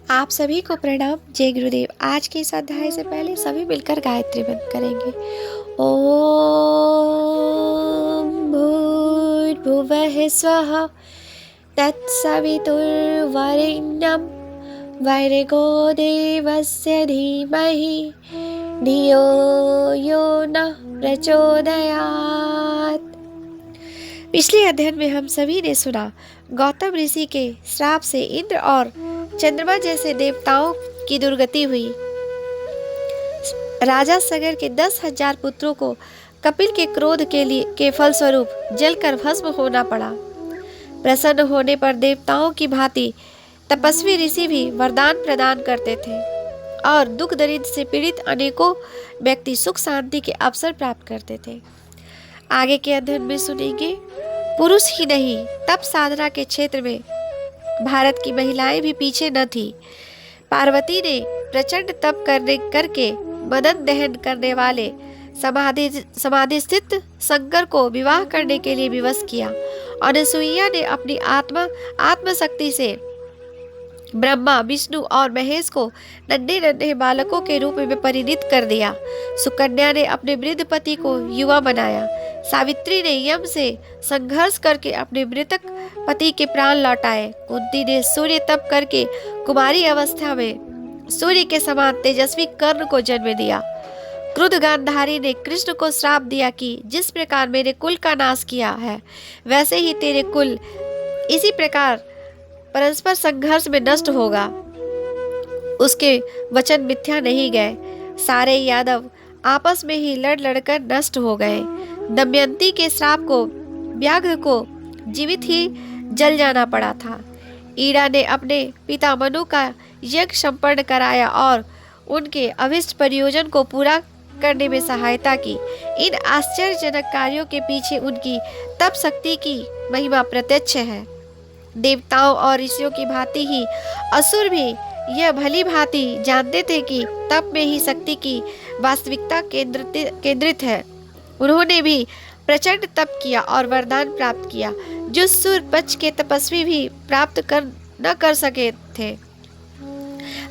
आप सभी को प्रणाम। जय गुरुदेव। आज के इस अध्याय से पहले सभी मिलकर गायत्री मंत्र करेंगे। ओम भूर्भुवः स्वः तत्सवितुर्वरेण्यं भर्गो देवस्य धीमहि धियो यो नः प्रचोदयात्। पिछले अध्ययन में हम सभी ने सुना गौतम ऋषि के श्राप से इंद्र और चंद्रमा जैसे देवताओं की दुर्गति हुई। राजा सगर के 10,000 पुत्रों को कपिल के क्रोध के फलस्वरूप जलकर भस्म होना पड़ा। प्रसन्न होने पर देवताओं की भांति तपस्वी ऋषि भी वरदान प्रदान करते थे और दुख दरिद्र से पीड़ित अनेकों व्यक्ति सुख शांति के अवसर प्राप्त करते थे। आगे के अध्ययन में सुनेंगे, पुरुष ही नहीं तप साधना के क्षेत्र में भारत की महिलाएं भी पीछे न थी। पार्वती ने प्रचंड तप करके मदन दहन करने वाले समाधि स्थित शंकर को विवाह करने के लिए विवश किया। अनसुईया ने अपनी आत्मशक्ति से ब्रह्मा, विष्णु और महेश को नन्हे नन्हे बालकों के रूप में परिणित कर दिया। सुकन्या ने अपने वृद्ध पति को युवा बनाया। सावित्री ने यम से संघर्ष करके अपने मृतक पति के प्राण लौटाए। कुंती ने सूर्य तप करके कुमारी अवस्था में सूर्य के समान तेजस्वी कर्ण को जन्म दिया। क्रुद्ध गांधारी ने कृष्ण को श्राप दिया कि जिस प्रकार मेरे कुल का नाश किया है वैसे ही तेरे कुल इसी प्रकार परस्पर संघर्ष में नष्ट होगा। उसके वचन मिथ्या नहीं गए। सारे यादव आपस में ही लड़कर नष्ट हो गए। दमयंती के श्राप को व्याघ्र को जीवित ही जल जाना पड़ा था। ईड़ा ने अपने पिता मनु का यज्ञ संपन्न कराया और उनके अभिष्ट प्रयोजन को पूरा करने में सहायता की। इन आश्चर्यजनक कार्यों के पीछे उनकी तप शक्ति की महिमा प्रत्यक्ष है। देवताओं और ऋषियों की भांति ही असुर भी यह भली भांति जानते थे कि तप में ही शक्ति की वास्तविकता केंद्रित है। उन्होंने भी प्रचंड तप किया और वरदान प्राप्त किया जो सूर्य पक्ष के तपस्वी भी प्राप्त न कर सके थे।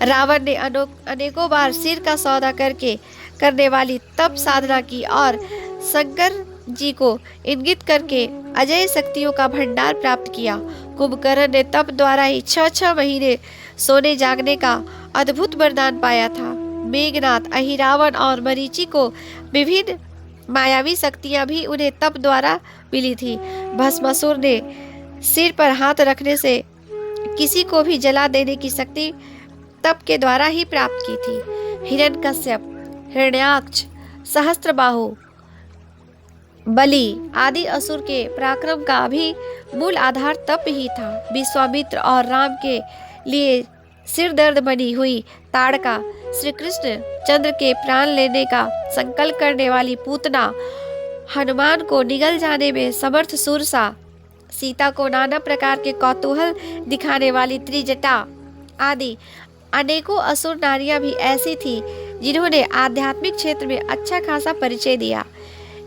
रावण ने अनेकों बार सिर का सौदा करने वाली तप साधना की और शंकर जी को इंगित करके अजय शक्तियों का भंडार प्राप्त किया। कुंभकर्ण ने तप द्वारा ही 6 महीने सोने जागने का अद्भुत वरदान पाया था। मेघनाथ, अहिरावण और मरीचि को विभिन्न मायावी शक्तियां भी उन्हें तप द्वारा मिली थी। भस्मासुर ने सिर पर हाथ रखने से किसी को भी जला देने की शक्ति तप के द्वारा ही प्राप्त की थी। हिरण्यकश्यप, हिरण्याक्ष, सहस्त्रबाहु, बलि आदि असुर के पराक्रम का भी मूल आधार तप ही था। विश्वामित्र और राम के लिए सिर दर्द बनी हुई ताड़का, श्री कृष्ण चंद्र के प्राण लेने का संकल्प करने वाली पूतना, हनुमान को निगल जाने में समर्थ सुरसा, सीता को नाना प्रकार के कौतूहल दिखाने वाली त्रिजटा आदि अनेकों असुर नारियां भी ऐसी थी जिन्होंने आध्यात्मिक क्षेत्र में अच्छा खासा परिचय दिया।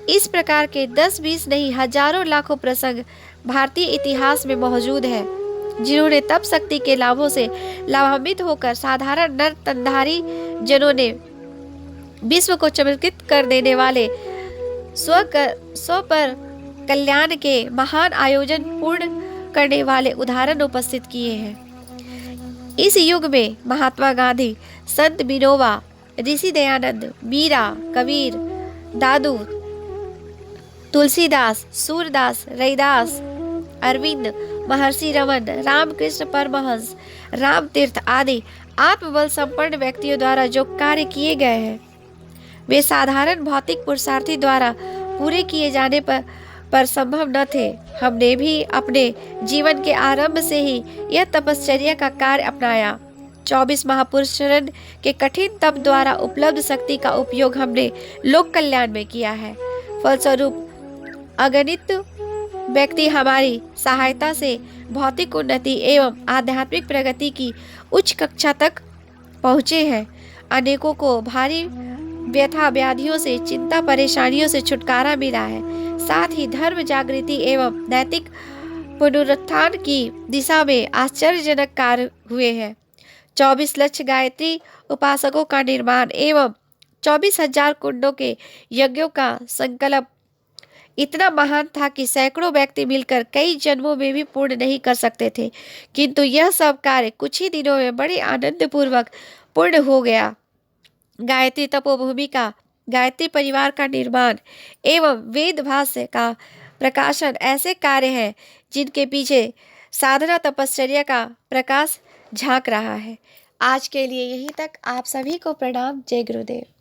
इस प्रकार के 10-20 नहीं हजारों लाखों प्रसंग भारतीय इतिहास में मौजूद है जिन्होंने तप शक्ति के लाभों से लाभान्वित होकर साधारण नर तंधारी जनों ने विश्व को चमत्कृत कर देने वाले स्व पर कल्याण के महान आयोजन पूर्ण करने वाले उदाहरण उपस्थित किए हैं। इस युग में महात्मा गांधी, संत विनोबा, ऋषि दयानंद, मीरा, कबीर, दादू, तुलसीदास, सूरदास, रैदास, अरविंद, महर्षि रमन, रामकृष्ण परमहंस, राम तीर्थ आदि आत्मबल संपन्न व्यक्तियों द्वारा जो कार्य किए गए हैं वे साधारण भौतिक पुरुषार्थी द्वारा पूरे किए जाने पर संभव न थे। हमने भी अपने जीवन के आरंभ से ही यह तपश्चर्या का कार्य अपनाया। 24 महापुरुष शरण के कठिन तप द्वारा उपलब्ध शक्ति का उपयोग हमने लोक कल्याण में किया है। फलस्वरूप अगणित व्यक्ति हमारी सहायता से भौतिक उन्नति एवं आध्यात्मिक प्रगति की उच्च कक्षा तक पहुँचे हैं। अनेकों को भारी व्यथा व्याधियों से, चिंता परेशानियों से छुटकारा मिला है। साथ ही धर्म जागृति एवं नैतिक पुनरुत्थान की दिशा में आश्चर्यजनक कार्य हुए हैं। 24 लक्ष गायत्री उपासकों का निर्माण एवं 24,000 कुंडों के यज्ञों का संकल्प इतना महान था कि सैकड़ों व्यक्ति मिलकर कई जन्मों में भी पूर्ण नहीं कर सकते थे, किंतु यह सब कार्य कुछ ही दिनों में बड़े आनंद पूर्वक पूर्ण हो गया। गायत्री तपोभूमि का, गायत्री परिवार का निर्माण एवं वेद भाष्य का प्रकाशन ऐसे कार्य हैं जिनके पीछे साधना तपश्चर्या का प्रकाश झांक रहा है। आज के लिए यहीं तक। आप सभी को प्रणाम। जय गुरुदेव।